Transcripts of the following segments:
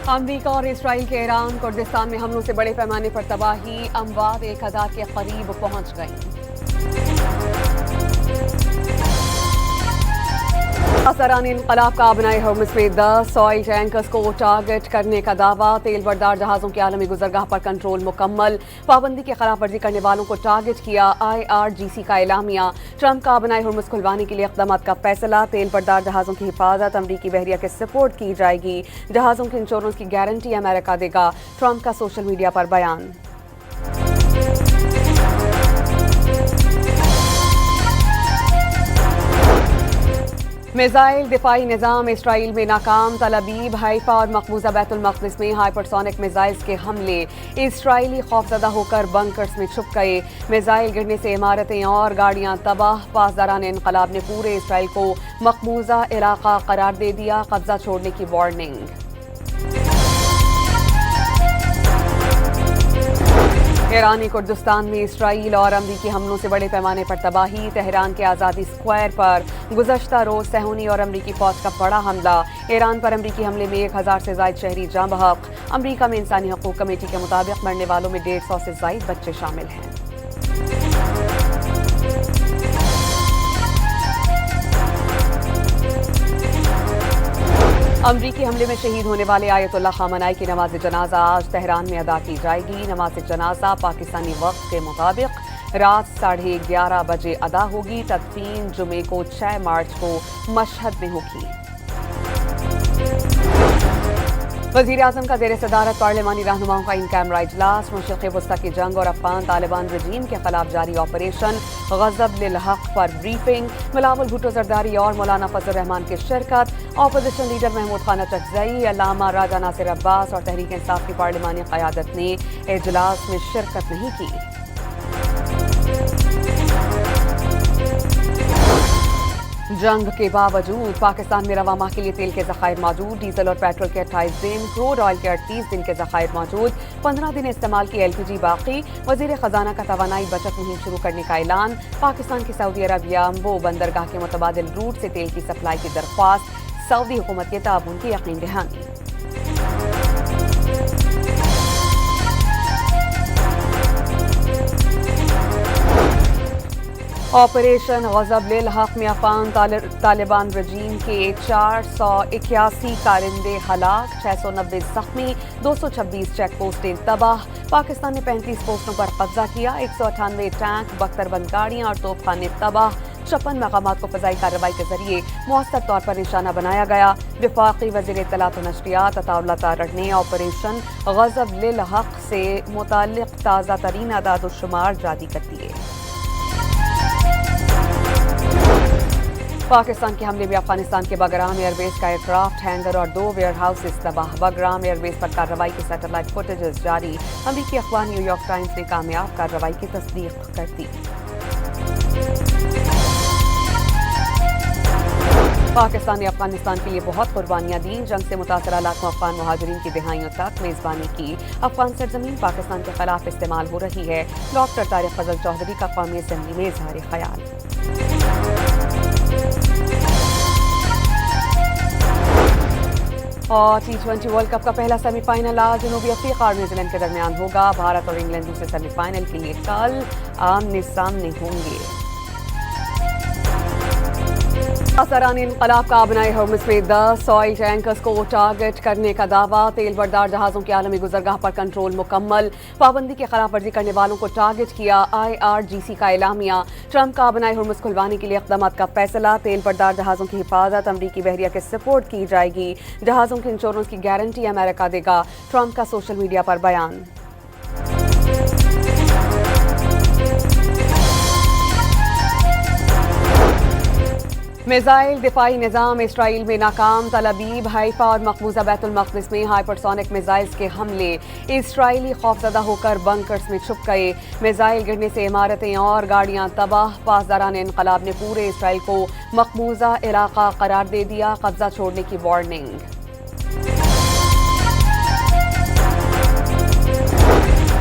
امریکہ اور اسرائیل کے ایران کردستان میں حملوں سے بڑے پیمانے پر تباہی، اموات 1000 کے قریب پہنچ گئیں۔ افسران انقلاب کا ابنائے ہرمز میں 10 آئل ٹینکرز کو ٹارگٹ کرنے کا دعویٰ، تیل بردار جہازوں کی عالمی گزرگاہ پر کنٹرول مکمل، پابندی کی خلاف ورزی کرنے والوں کو ٹارگٹ کیا، IRGC کا اعلامیہ، ٹرمپ کا ابنائے ہرمز کھلوانے کے لیے اقدامات کا فیصلہ، تیل بردار جہازوں کی حفاظت امریکی بحریہ کے سپورٹ کی جائے گی، جہازوں کی انشورنس کی گارنٹی امریکہ دے گا، ٹرمپ کا سوشل میڈیا پر بیان۔ میزائل دفاعی نظام اسرائیل میں ناکام، تل ابیب، حیفا اور مقبوضہ بیت المقدس میں ہائپرسونک میزائلز کے حملے، اسرائیلی خوفزدہ ہو کر بنکرز میں چھپ گئے، میزائل گرنے سے عمارتیں اور گاڑیاں تباہ، پاسداران انقلاب نے پورے اسرائیل کو مقبوضہ علاقہ قرار دے دیا، قبضہ چھوڑنے کی وارننگ۔ ایرانی کردستان میں اسرائیل اور امریکی حملوں سے بڑے پیمانے پر تباہی، تہران کے آزادی اسکوائر پر گزشتہ روز صہیونی اور امریکی فوج کا بڑا حملہ، ایران پر امریکی حملے میں 1000 سے زائد شہری جاں بحق، امریکہ میں انسانی حقوق کمیٹی کے مطابق مرنے والوں میں 150 سے زائد بچے شامل ہیں۔ امریکی حملے میں شہید ہونے والے آیت اللہ خامنائی کی نماز جنازہ آج تہران میں ادا کی جائے گی، نماز جنازہ پاکستانی وقت کے مطابق رات 11:30 بجے ادا ہوگی، تدفین جمعے کو 6 مارچ کو مشہد میں ہوگی۔ وزیر اعظم کا زیر صدارت پارلیمانی رہنماؤں کا ان کیمرہ اجلاس، مشرق وسطی کی جنگ اور افغان طالبان رجیم کے خلاف جاری آپریشن غضب للحق پر بریفنگ، بلاول بھٹو زرداری اور مولانا فضل الرحمان کی شرکت، اپوزیشن لیڈر محمود خان اچکزئی، علامہ راجہ ناصر عباس اور تحریک انصاف کی پارلیمانی قیادت نے اجلاس میں شرکت نہیں کی۔ جنگ کے باوجود پاکستان میں رواں ماہ کے لیے تیل کے ذخائر موجود، ڈیزل اور پیٹرول کے 28 دن، کروڈ آئل کے 38 دن کے ذخائر موجود، 15 دن استعمال کی LPG باقی، وزیر خزانہ کا توانائی بچت مہم شروع کرنے کا اعلان، پاکستان کی سعودی عربیہ امبو بندرگاہ کے متبادل روٹ سے تیل کی سپلائی کی درخواست، سعودی حکومت کے تعاون کی یقین دہانی۔ آپریشن غضب للحق میں افغان طالبان رجیم کے 481 کارندے ہلاک، 690 زخمی، 226 چیک پوسٹیں تباہ، پاکستان نے 35 پوسٹوں پر قبضہ کیا، 198 ٹینک، 72 بند گاڑیاں اور توپ خانے تباہ، 56 مقامات کو فضائی کارروائی کے ذریعے مؤثر طور پر نشانہ بنایا گیا۔ وفاقی وزیر اطلاعات و نشریات عطا اللہ طاہر نے آپریشن غضب للحق سے متعلق تازہ ترین اعداد و شمار جاری کر دیے۔ پاکستان کے حملے میں افغانستان کے بگرام ایئر بیس کا ایئر کرافٹ ہینگر اور 2 ویئر ہاؤسز تباہ، بگرام ایئر بیس پر کارروائی کی سیٹلائٹ فوٹیجز جاری، امریکی اخبار نیو یارک ٹائمز نے کامیاب کارروائی کی تصدیق کر دی۔ پاکستان نے افغانستان کے لیے بہت قربانیاں دیں، جنگ سے متاثرہ لاکھوں افغان مہاجرین کی دہائیوں تک میزبانی کی، افغان سرزمین پاکستان کے خلاف استعمال ہو رہی ہے، ڈاکٹر طارق فضل چودھری کا قومی اسمبلی میں اظہار خیال۔ اور T20 ورلڈ کپ کا پہلا سیمی فائنل آج جنوبی افریقہ اور نیوزی لینڈ کے درمیان ہوگا، بھارت اور انگلینڈ دوسرے سیمی فائنل کے لیے کل آمنے سامنے ہوں گے۔ افسران انقلاب کا ابنائے ہرمز میں 10 آئل ٹینکرز کو ٹارگٹ کرنے کا دعویٰ، تیل بردار جہازوں کی عالمی گزرگاہ پر کنٹرول مکمل، پابندی کی خلاف ورزی کرنے والوں کو ٹارگٹ کیا، IRGC کا اعلامیہ، ٹرمپ کا ابنائے ہرمز کھلوانے کے لیے اقدامات کا فیصلہ، تیل بردار جہازوں کی حفاظت امریکی بحریہ کے سپورٹ کی جائے گی، جہازوں کی انشورنس کی گارنٹی امریکہ دے گا، ٹرمپ کا سوشل میڈیا پر بیان۔ میزائل دفاعی نظام اسرائیل میں ناکام، تل ابیب، حیفا اور مقبوضہ بیت المقدس میں ہائپرسونک میزائلز کے حملے، اسرائیلی خوفزدہ ہو کر بنکرز میں چھپ گئے، میزائل گرنے سے عمارتیں اور گاڑیاں تباہ، پاسداران انقلاب نے پورے اسرائیل کو مقبوضہ علاقہ قرار دے دیا، قبضہ چھوڑنے کی وارننگ۔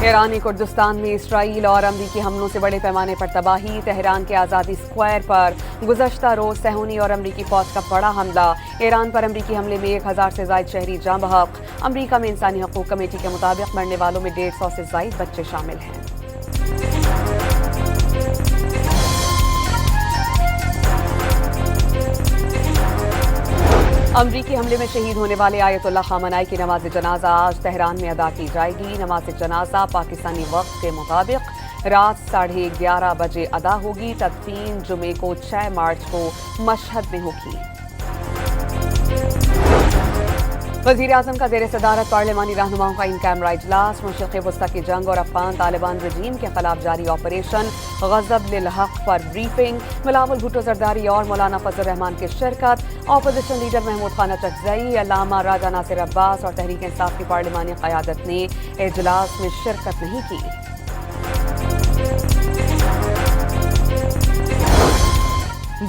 ایرانی کردستان میں اسرائیل اور امریکی حملوں سے بڑے پیمانے پر تباہی. تہران کے آزادی اسکوائر پر گزشتہ روز صہیونی اور امریکی فوج کا بڑا حملہ. ایران پر امریکی حملے میں 1000 سے زائد شہری جاں بحق. امریکہ میں انسانی حقوق کمیٹی کے مطابق مرنے والوں میں 150 سے زائد بچے شامل ہیں. امریکی حملے میں شہید ہونے والے آیت اللہ خامنائی کی نماز جنازہ آج تہران میں ادا کی جائے گی. نماز جنازہ پاکستانی وقت کے مطابق رات 11:30 بجے ادا ہوگی. تدفین جمعے کو 6 مارچ کو مشہد میں ہوگی. وزیر اعظم کا زیر صدارت پارلیمانی رہنماؤں کا ان کیمرہ اجلاس. مشرق وسطی کی جنگ اور افغان طالبان رجیم کے خلاف جاری آپریشن غضب للحق پر بریفنگ. بلاول بھٹو زرداری اور مولانا فضل الرحمان کی شرکت. اپوزیشن لیڈر محمود خان اچکزئی، علامہ راجہ ناصر عباس اور تحریک انصاف کی پارلیمانی قیادت نے اجلاس میں شرکت نہیں کی.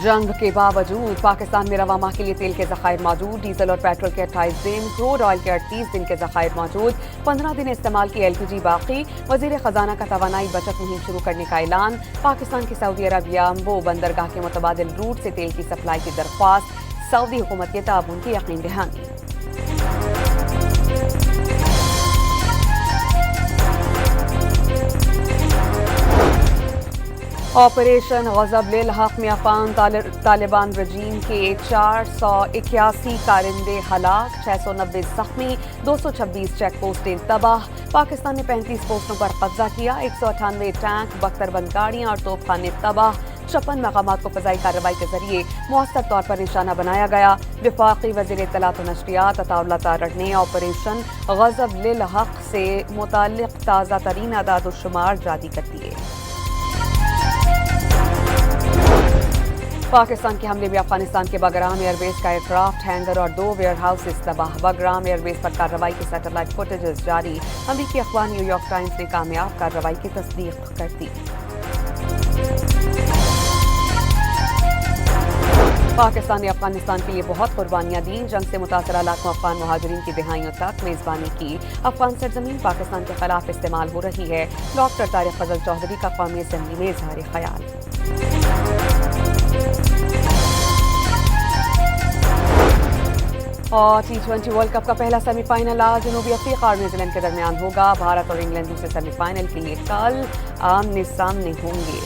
جنگ کے باوجود پاکستان میں رواں ماہ کے لیے تیل کے ذخائر موجود. ڈیزل اور پیٹرول کے 28 دن، کروڈ آئل کے 38 دن کے ذخائر موجود. 15 دن استعمال کی LPG باقی. وزیر خزانہ کا توانائی بچت مہم شروع کرنے کا اعلان. پاکستان کی سعودی عربیہ امبو بندرگاہ کے متبادل روٹ سے تیل کی سپلائی کی درخواست. سعودی حکومت کے تعاون کی یقین دہانی. آپریشن غضب للحق میں افغان طالبان رجیم کے 481 کارندے ہلاک، 690 زخمی، 226 چیک پوسٹیں تباہ. پاکستان نے 35 پوسٹوں پر قبضہ کیا. 198 ٹینک، 72 بند گاڑیاں اور توپ خانے تباہ. 56 مقامات کو فضائی کارروائی کے ذریعے مؤثر طور پر نشانہ بنایا گیا. وفاقی وزیر اطلاعات و نشریات عطا اللہ طارق نے آپریشن غضب للحق سے متعلق تازہ ترین اعداد و شمار جاری کر دیے. پاکستان کے حملے میں افغانستان کے بگرام ایئر بیس کا ایئر کرافٹ ہینگر اور 2 ویئر ہاؤسز تباہ. بگرام ایئر بیس پر کارروائی کی سیٹلائٹ فوٹیجز جاری. امریکی اخبار نیو یارک ٹائمز نے کامیاب کارروائی کی تصدیق کر دی. پاکستان نے افغانستان کے لیے بہت قربانیاں دیں. جنگ سے متاثرہ لاکھوں افغان مہاجرین کی دہائیوں تک میزبانی کی. افغان سرزمین پاکستان کے خلاف استعمال ہو رہی ہے. ڈاکٹر طارق فضل چودھری کا قومی اسمبلی میں اظہار خیال. اور T20 ورلڈ کپ کا پہلا سیمی فائنل آج جنوبی افریقہ اور نیوزی لینڈ کے درمیان ہوگا. بھارت اور انگلینڈ دوسرے سیمی فائنل کے لیے کل آمنے سامنے ہوں گے.